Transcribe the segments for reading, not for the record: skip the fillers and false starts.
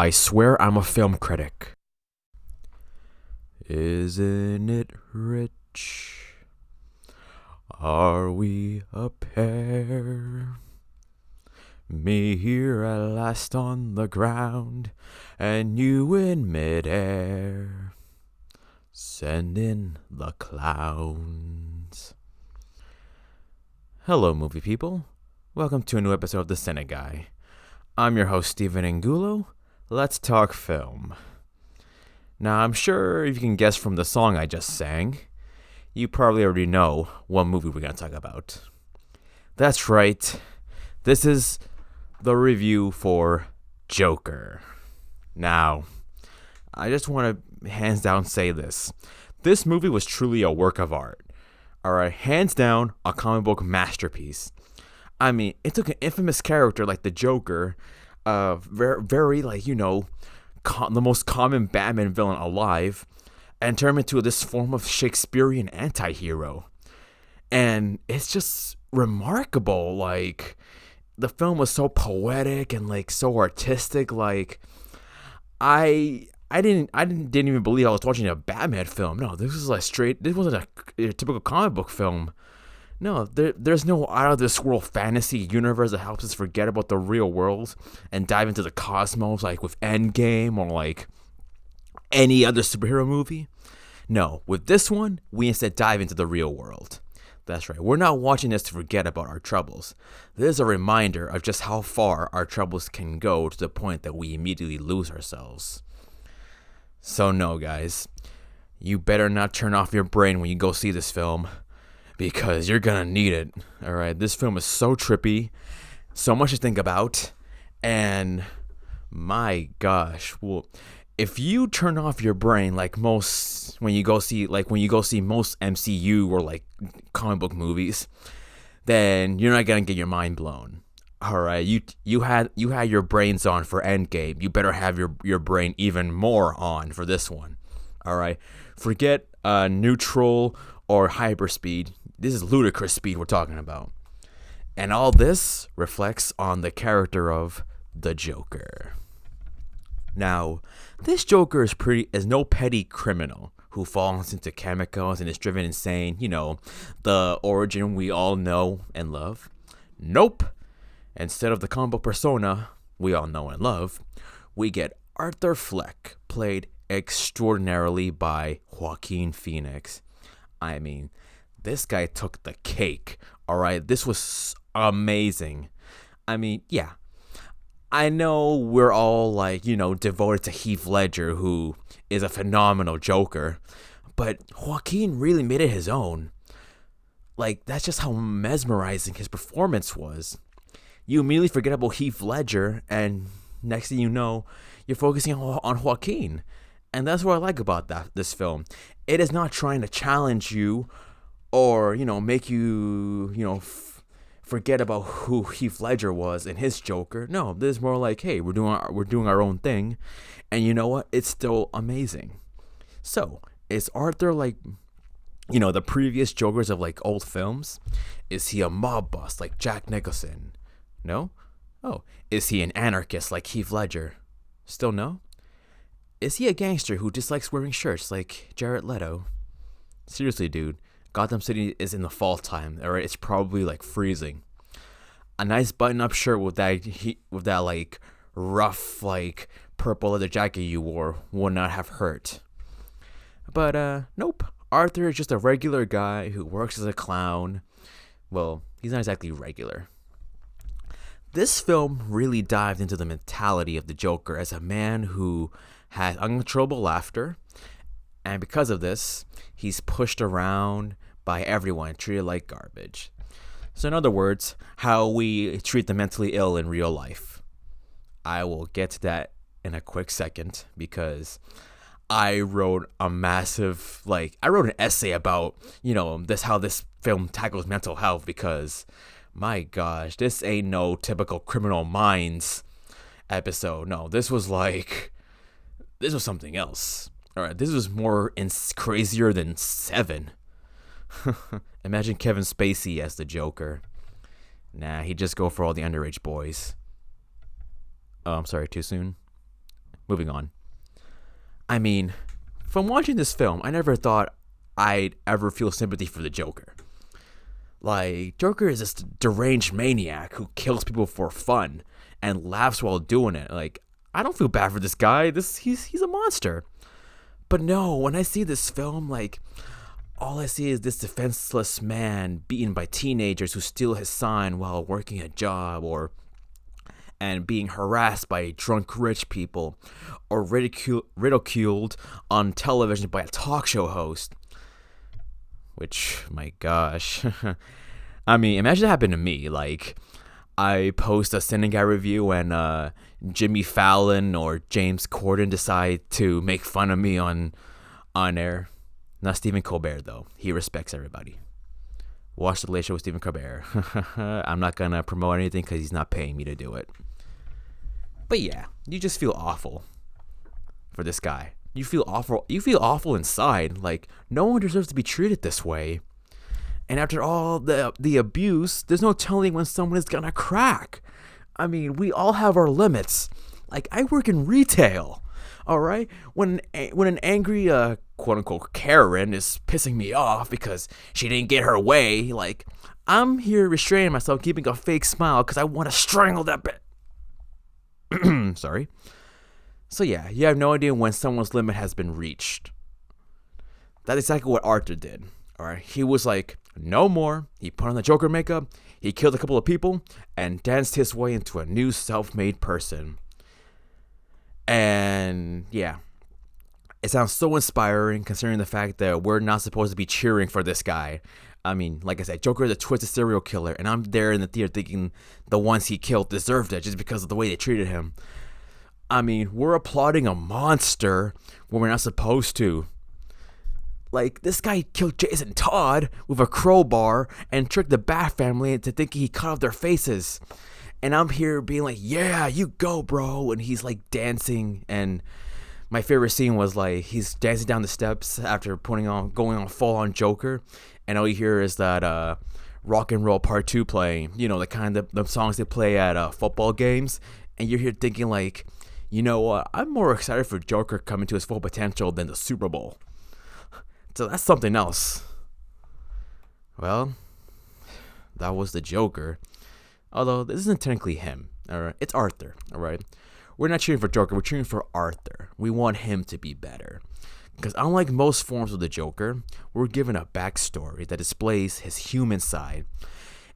I swear I'm a film critic. Isn't it rich? Are we a pair? Me here at last on the ground, and you in midair. Send in the clowns. Hello, movie people. Welcome to a new episode of the CineGuy. I'm your host, Steven Angulo. Let's talk film. Now, I'm sure if you can guess from the song I just sang, you probably already know what movie we're going to talk about. That's right. This is the review for Joker. Now, I just want to hands down say this. This movie was truly a work of art. Alright, hands down, a comic book masterpiece. I mean, it took an infamous character like the Joker, very like, the most common Batman villain alive, and turned him into this form of Shakespearean anti-hero. And it's just remarkable. Like, the film was so poetic and like so artistic. Like, I didn't even believe I was watching a Batman film. No, this was like straight. This wasn't a typical comic book film. No, there's no out of this world fantasy universe that helps us forget about the real world and dive into the cosmos, like with Endgame or like any other superhero movie. No, with this one, we instead dive into the real world. That's right. We're not watching this to forget about our troubles. This is a reminder of just how far our troubles can go to the point that we immediately lose ourselves. So no, guys, you better not turn off your brain when you go see this film, because you're gonna need it. All right, this film is so trippy, so much to think about, and my gosh, well, if you turn off your brain like most when you go see most MCU or like comic book movies, then you're not gonna get your mind blown. All right, you had your brains on for Endgame. You better have your brain even more on for this one. All right, forget neutral or hyperspeed. This is ludicrous speed we're talking about, and all this reflects on the character of the Joker. Now, this Joker is no petty criminal who falls into chemicals and is driven insane. The origin we all know and love. Nope. Instead of the comic book persona we all know and love, we get Arthur Fleck, played extraordinarily by Joaquin Phoenix. I mean, this guy took the cake, alright? This was amazing. I mean, yeah. I know we're all devoted to Heath Ledger, who is a phenomenal Joker, but Joaquin really made it his own. Like, that's just how mesmerizing his performance was. You immediately forget about Heath Ledger, and next thing you know, you're focusing on Joaquin. And that's what I like about this film. It is not trying to challenge you or, make you, forget about who Heath Ledger was and his Joker. No, this is more like, hey, we're doing our own thing. And you know what? It's still amazing. So, is Arthur like, the previous Jokers of like old films? Is he a mob boss like Jack Nicholson? No? Oh, is he an anarchist like Heath Ledger? Still no? Is he a gangster who dislikes wearing shirts like Jared Leto? Seriously, dude, Gotham City is in the fall time, alright? It's probably like freezing. A nice button-up shirt with that like rough like purple leather jacket you wore would not have hurt. But nope. Arthur is just a regular guy who works as a clown. Well, he's not exactly regular. This film really dived into the mentality of the Joker as a man who has uncontrollable laughter, and because of this, he's pushed around by everyone, treated like garbage. So in other words, how we treat the mentally ill in real life. I will get to that in a quick second, because I wrote an essay about, how this film tackles mental health, because my gosh, this ain't no typical Criminal Minds episode. No, this was something else. All right, this was more crazier than Seven. Imagine Kevin Spacey as the Joker. Nah, he'd just go for all the underage boys. Oh, I'm sorry, too soon? moving on. I mean, from watching this film, I never thought I'd ever feel sympathy for the Joker. Like, Joker is this deranged maniac who kills people for fun and laughs while doing it. Like, I don't feel bad for this guy. He's a monster. But no, when I see this film, like, all I see is this defenseless man beaten by teenagers who steal his sign while working a job, and being harassed by drunk rich people, or ridiculed on television by a talk show host. Which, my gosh. I mean, imagine that happened to me. Like, I post a CineGuy review and Jimmy Fallon or James Corden decide to make fun of me on air. Not Stephen Colbert, though. He respects everybody. Watch The Late Show with Stephen Colbert. I'm not going to promote anything because he's not paying me to do it. But yeah, you just feel awful for this guy. You feel awful. You feel awful inside. Like, no one deserves to be treated this way. And after all the abuse, there's no telling when someone is gonna crack. I mean, we all have our limits. Like, I work in retail. All right, when an angry quote unquote Karen is pissing me off because she didn't get her way, like, I'm here restraining myself, keeping a fake smile because I want to strangle that bitch. Sorry. So yeah, you have no idea when someone's limit has been reached. That's exactly what Arthur did. Alright, he was like, no more. He put on the Joker makeup, he killed a couple of people, and danced his way into a new self-made person. And yeah, it sounds so inspiring considering the fact that we're not supposed to be cheering for this guy. I mean, like I said, Joker is a twisted serial killer, and I'm there in the theater thinking the ones he killed deserved it just because of the way they treated him. I mean, we're applauding a monster when we're not supposed to. Like, this guy killed Jason Todd with a crowbar and tricked the Bat family into thinking he cut off their faces. And I'm here being like, yeah, you go, bro. And he's like dancing. And my favorite scene was like, he's dancing down the steps after going on full on Joker. And all you hear is that Rock and Roll Part 2 playing. You know, the kind of the songs they play at football games. And you're here thinking like, you know what? I'm more excited for Joker coming to his full potential than the Super Bowl. So that's something else. Well, that was the Joker. Although this isn't technically him. Alright, it's Arthur. Alright, we're not cheering for Joker. We're cheering for Arthur. We want him to be better. Because unlike most forms of the Joker, we're given a backstory that displays his human side.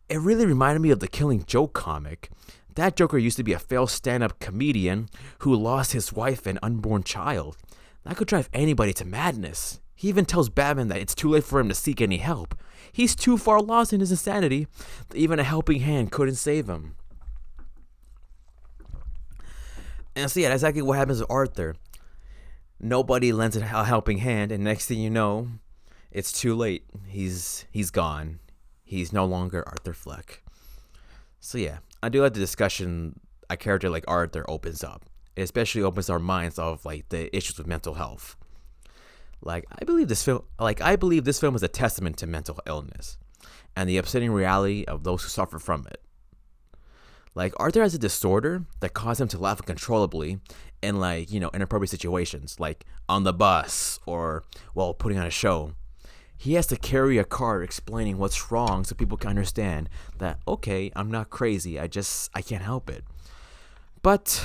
It really reminded me of the Killing Joke comic. That Joker used to be a failed stand-up comedian who lost his wife and unborn child. That could drive anybody to madness. He even tells Batman that it's too late for him to seek any help. He's too far lost in his insanity that even a helping hand couldn't save him. And so yeah, that's exactly what happens to Arthur. Nobody lends a helping hand, and next thing you know, it's too late. He's gone. He's no longer Arthur Fleck. So yeah, I do like the discussion a character like Arthur opens up. It especially opens our minds of like the issues with mental health. Like, I believe this film is a testament to mental illness and the upsetting reality of those who suffer from it. Like, Arthur has a disorder that causes him to laugh uncontrollably in, like, you know, inappropriate situations, like on the bus or while putting on a show. He has to carry a card explaining what's wrong so people can understand that, okay, I'm not crazy, I can't help it. But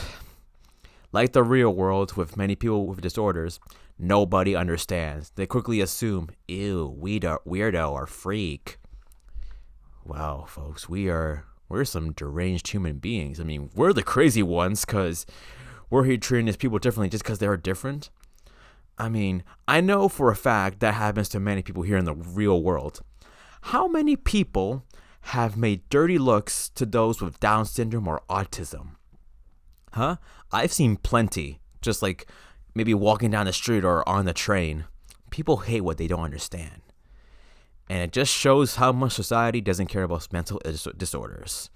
like the real world with many people with disorders, nobody understands. They quickly assume, ew, weirdo or freak. Wow, folks, we're some deranged human beings. I mean, we're the crazy ones because we're here treating these people differently just because they're different. I mean, I know for a fact that happens to many people here in the real world. How many people have made dirty looks to those with Down syndrome or autism? Huh? I've seen plenty. Just like maybe walking down the street or on the train. People hate what they don't understand. And it just shows how much society doesn't care about mental disorders.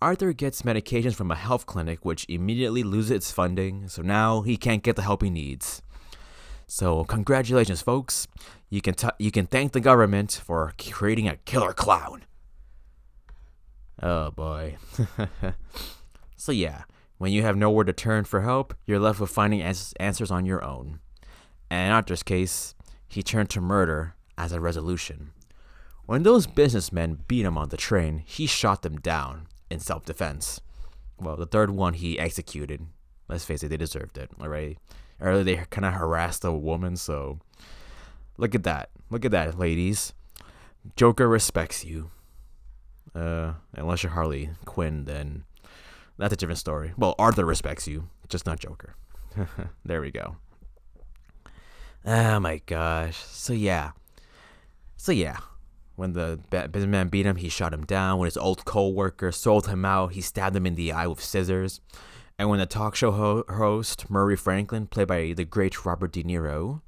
Arthur gets medications from a health clinic which immediately loses its funding, so now he can't get the help he needs. So congratulations, folks. You can thank the government for creating a killer clown. Oh boy. So yeah, When you have nowhere to turn for help, you're left with finding answers on your own. And in Arthur's case, he turned to murder as a resolution. When those businessmen beat him on the train, he shot them down in self-defense. Well, the third one he executed. Let's face it, they deserved it, alright? Earlier they kind of harassed a woman, so look at that. Look at that, ladies. Joker respects you. Unless you're Harley Quinn, then that's a different story. Well, Arthur respects you, just not Joker. There we go. Oh my gosh. So yeah. When the businessman beat him, he shot him down. When his old co-worker sold him out, he stabbed him in the eye with scissors. And when the talk show host, Murray Franklin, played by the great Robert De Niro,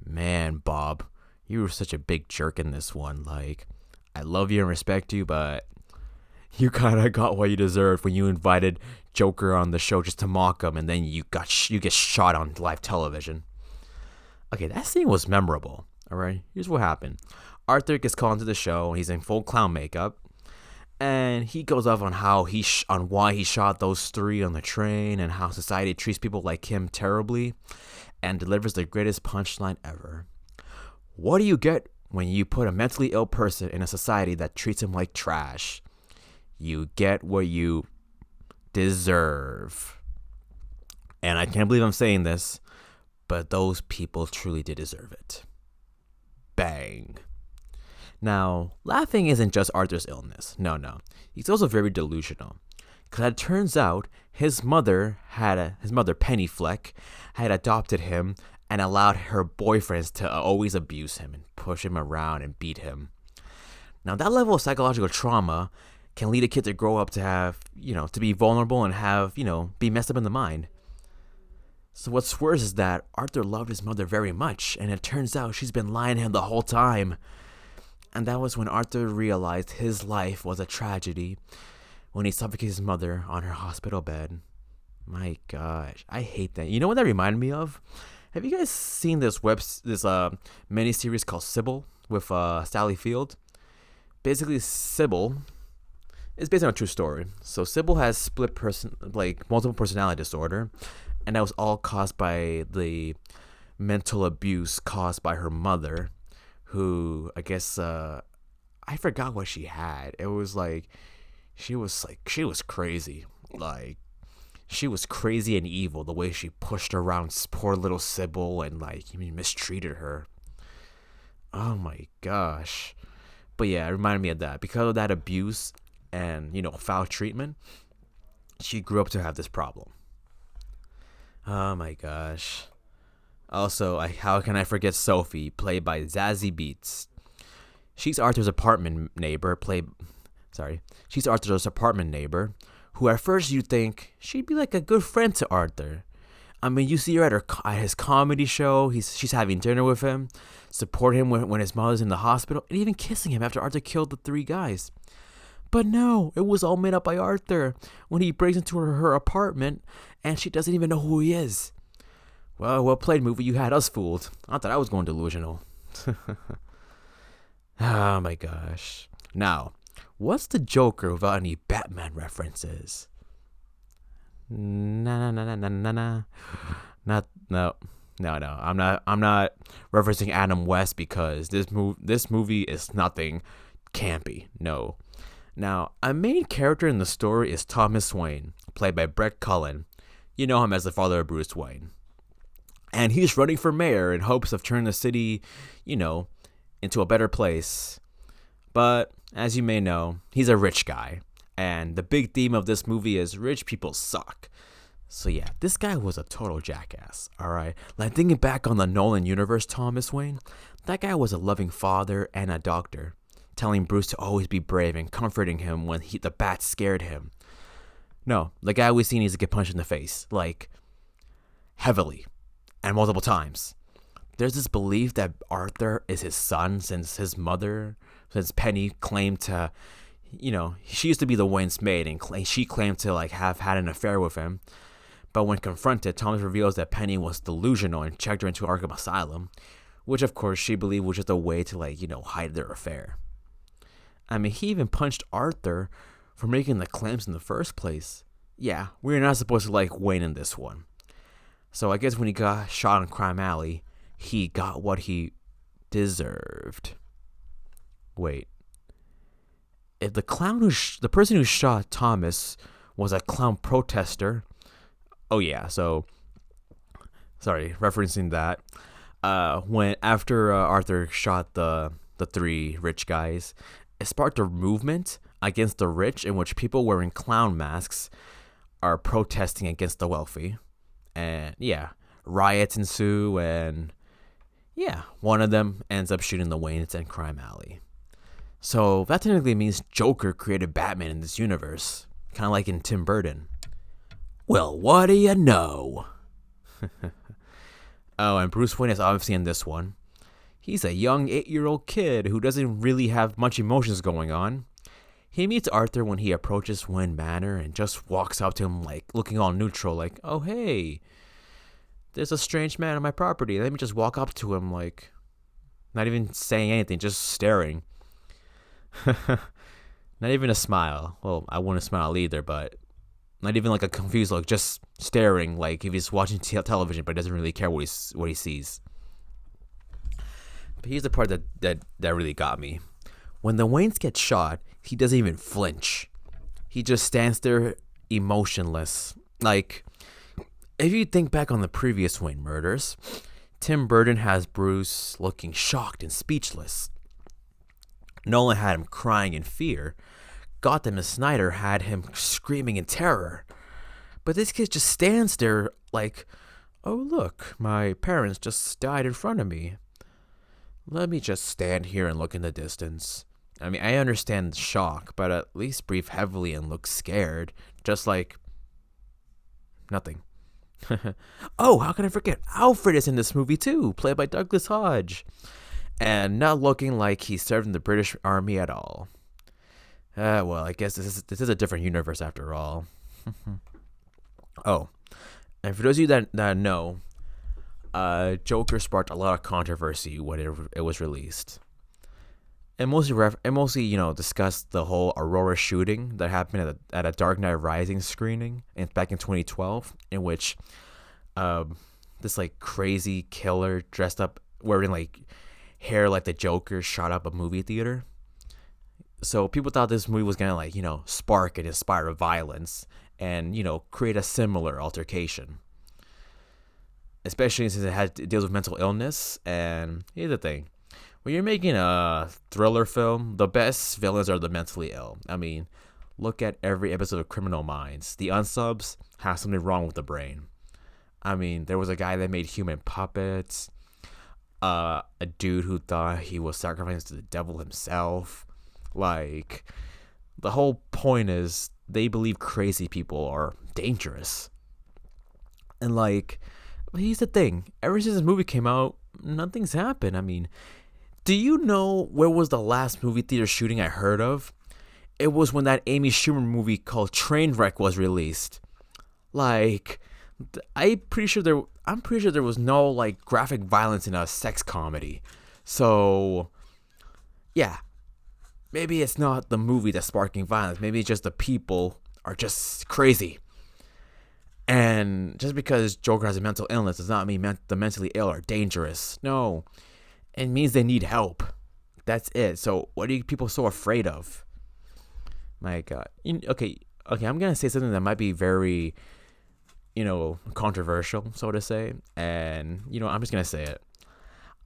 man, Bob, you were such a big jerk in this one. Like, I love you and respect you, but you kind of got what you deserved when you invited Joker on the show just to mock him, and then you get shot on live television. Okay, that scene was memorable. All right, here's what happened. Arthur gets called into the show. He's in full clown makeup, and he goes off on on why he shot those three on the train and how society treats people like him terribly, and delivers the greatest punchline ever. What do you get when you put a mentally ill person in a society that treats him like trash? You get what you deserve. And I can't believe I'm saying this, but those people truly did deserve it. Bang. Now, laughing isn't just Arthur's illness. No. He's also very delusional. Because it turns out his mother, Penny Fleck, had adopted him and allowed her boyfriends to always abuse him and push him around and beat him. Now, that level of psychological trauma can lead a kid to grow up to have, to be vulnerable and have, be messed up in the mind. So what's worse is that Arthur loved his mother very much, and it turns out she's been lying to him the whole time. And that was when Arthur realized his life was a tragedy, when he suffocated his mother on her hospital bed. My gosh, I hate that. You know what that reminded me of? Have you guys seen this miniseries called Sybil with Sally Field? Basically, Sybil is based on a true story. So Sybil has multiple personality disorder, and that was all caused by the mental abuse caused by her mother, who I guess I forgot what she had. It was she was crazy. Like, she was crazy and evil the way she pushed around poor little Sybil and mistreated her. Oh my gosh. But yeah, it reminded me of that. Because of that abuse and, foul treatment, she grew up to have this problem. Oh my gosh. Also, how can I forget Sophie, played by Zazie Beetz? She's Arthur's apartment neighbor, who at first you think she'd be like a good friend to Arthur. I mean, you see her at his comedy show. She's having dinner with him, support him when his mother's in the hospital, and even kissing him after Arthur killed the three guys. But no, it was all made up by Arthur when he breaks into her apartment and she doesn't even know who he is. Well played, movie. You had us fooled. I thought I was going delusional. Oh my gosh. Now, what's the Joker without any Batman references? No. I'm not referencing Adam West because this movie is nothing campy. No. Now, a main character in the story is Thomas Wayne, played by Brett Cullen. You know him as the father of Bruce Wayne. And he's running for mayor in hopes of turning the city, into a better place. But, as you may know, he's a rich guy. And the big theme of this movie is rich people suck. So yeah, this guy was a total jackass, alright? Thinking back on the Nolan universe, Thomas Wayne, that guy was a loving father and a doctor, telling Bruce to always be brave and comforting him when the bat scared him. No, the guy we see needs to get punched in the face, heavily, and multiple times. There's this belief that Arthur is his son since Penny claimed to, she used to be the Wayne's maid and she claimed to have had an affair with him. But when confronted, Thomas reveals that Penny was delusional and checked her into Arkham Asylum, which of course she believed was just a way to hide their affair. I mean, he even punched Arthur for making the claims in the first place. yeah, we're not supposed to like Wayne in this one. So I guess when he got shot in Crime Alley, he got what he deserved. Wait, if the person who shot Thomas was a clown protester, oh yeah, so sorry, referencing that. When after Arthur shot the three rich guys, it sparked a movement against the rich in which people wearing clown masks are protesting against the wealthy, and yeah, riots ensue, and yeah, one of them ends up shooting the Waynes in Crime Alley. So that technically means Joker created Batman in this universe, kind of like in Tim Burton. Well, what do you know? Oh, and Bruce Wayne is obviously in this one. He's a young 8-year-old kid who doesn't really have much emotions going on. He meets Arthur when he approaches Wayne Manor and just walks up to him like looking all neutral, like, oh hey, there's a strange man on my property. Let me just walk up to him, like, not even saying anything, just staring. Not even a smile. Well, I wouldn't smile either, but not even like a confused look, just staring, like if he's watching television but doesn't really care what he sees. But here's the part that really got me. When the Waynes get shot, he doesn't even flinch. He just stands there emotionless. Like, if you think back on the previous Wayne murders, Tim Burton has Bruce looking shocked and speechless. Nolan had him crying in fear. Gotham and Snyder had him screaming in terror. But this kid just stands there like, oh look, my parents just died in front of me. Let me just stand here and look in the distance. I mean, I understand the shock, but at least breathe heavily and look scared. Just like nothing. Oh, how can I forget? Alfred is in this movie too, played by Douglas Hodge. And not looking like he served in the British Army at all. Well, I guess this is a different universe after all. Oh, and for those of you that know, Joker sparked a lot of controversy when it was released. It mostly discussed the whole Aurora shooting that happened at a Dark Knight Rising screening back in 2012, in which this like crazy killer dressed up wearing like hair like the Joker shot up a movie theater. So people thought this movie was gonna spark and inspire violence and create a similar altercation, especially since it deals with mental illness. And here's the thing: when you're making a thriller film, the best villains are the mentally ill. I mean, look at every episode of Criminal Minds. The unsubs have something wrong with the brain. I mean, there was a guy that made human puppets. A dude who thought he was sacrificed to the devil himself. Like, the whole point is they believe crazy people are dangerous. And like, here's the thing: ever since this movie came out, nothing's happened. I mean, do you know where was the last movie theater shooting I heard of? It was when that Amy Schumer movie called Trainwreck was released. Like, I'm pretty sure there was no like graphic violence in a sex comedy. So, yeah, maybe it's not the movie that's sparking violence. Maybe it's just the people are just crazy. And just because Joker has a mental illness does not mean the mentally ill are dangerous. No, it means they need help. That's it. So what are people so afraid of? My God. Okay, I'm gonna say something that might be very controversial, so to say, and I'm just gonna say it.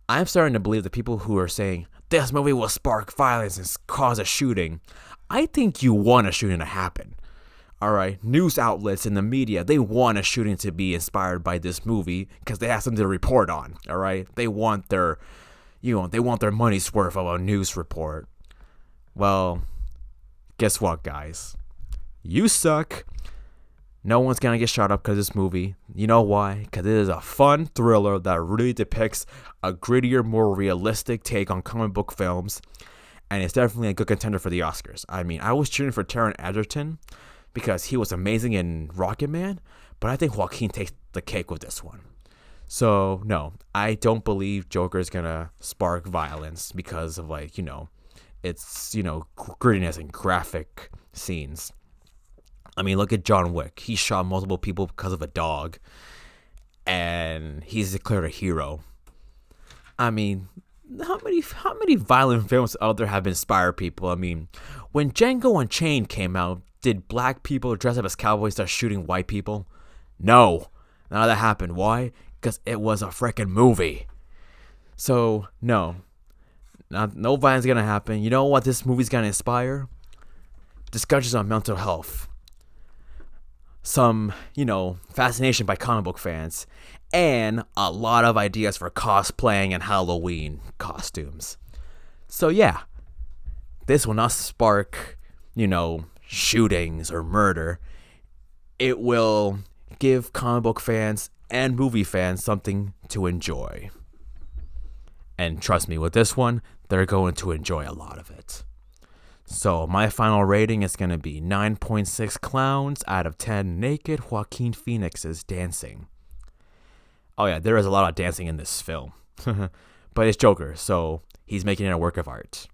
I'm starting to believe that people who are saying this movie will spark violence and cause a shooting, I think you want a shooting to happen. All right, news outlets and the media, they want a shooting to be inspired by this movie because they have something to report on. All right, they want their money's worth of a news report. Well, guess what, guys? You suck. No one's gonna get shot up because of this movie. You know why? Because it is a fun thriller that really depicts a grittier, more realistic take on comic book films, and it's definitely a good contender for the Oscars. I mean, I was cheering for Taron Egerton because he was amazing in Rocket Man, but I think Joaquin takes the cake with this one. So no, I don't believe Joker is gonna spark violence because of it's grittiness and graphic scenes. I mean, look at John Wick. He shot multiple people because of a dog, and he's declared a hero. I mean, how many violent films out there have inspired people? I mean, when Django Unchained came out, did black people dress up as cowboys start shooting white people? No, none of that happened. Why? Because it was a freaking movie. So no violence gonna happen. You know what this movie's gonna inspire? Discussions on mental health. Some, fascination by comic book fans, and a lot of ideas for cosplaying and Halloween costumes. So yeah, this will not spark, shootings or murder. It will give comic book fans and movie fans something to enjoy. And trust me, with this one, they're going to enjoy a lot of it. So my final rating is going to be 9.6 clowns out of 10 naked Joaquin Phoenixes dancing. Oh yeah, there is a lot of dancing in this film. But it's Joker, so he's making it a work of art.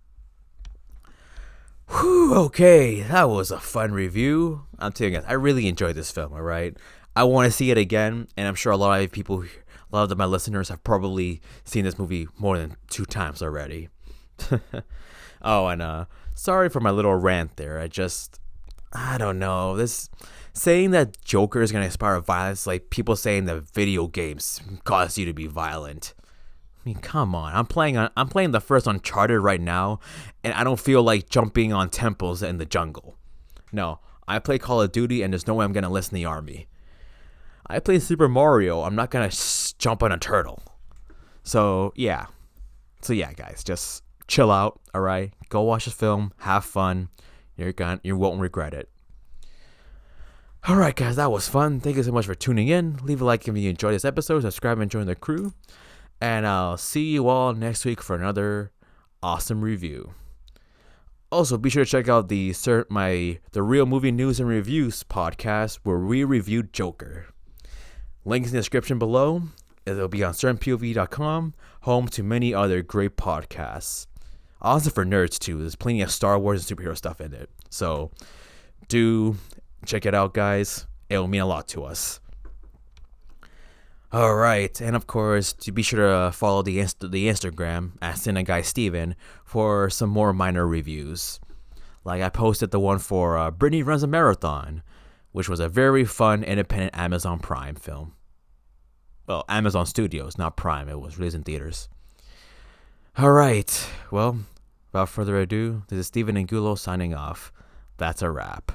Whew, okay, that was a fun review. I'm telling you guys, I really enjoyed this film, alright? I want to see it again, and I'm sure a lot of my listeners have probably seen this movie more than 2 times already. Oh, and sorry for my little rant there. I don't know. This saying that Joker is gonna inspire violence, like people saying that video games cause you to be violent. I mean, come on. I'm playing the first Uncharted right now, and I don't feel like jumping on temples in the jungle. No, I play Call of Duty, and there's no way I'm gonna enlist in the army. I play Super Mario. I'm not gonna jump on a turtle. So yeah, guys, just chill out, all right? Go watch the film, have fun. You won't regret it. All right, guys, that was fun. Thank you so much for tuning in. Leave a like if you enjoyed this episode. Subscribe and join the crew. And I'll see you all next week for another awesome review. Also, be sure to check out the Real Movie News and Reviews podcast where we reviewed Joker. Links in the description below. It'll be on CernPOV.com, home to many other great podcasts. Also for nerds too. There's plenty of Star Wars and superhero stuff in it. So do check it out, guys. It'll mean a lot to us. All right, and of course, to be sure to follow the Instagram at CineGuy Steven for some more minor reviews. Like I posted the one for Brittany Runs a Marathon, which was a very fun independent Amazon Prime film. Well, Amazon Studios, not Prime. It was released in theaters. All right. Well, without further ado, this is Steven Angulo signing off. That's a wrap.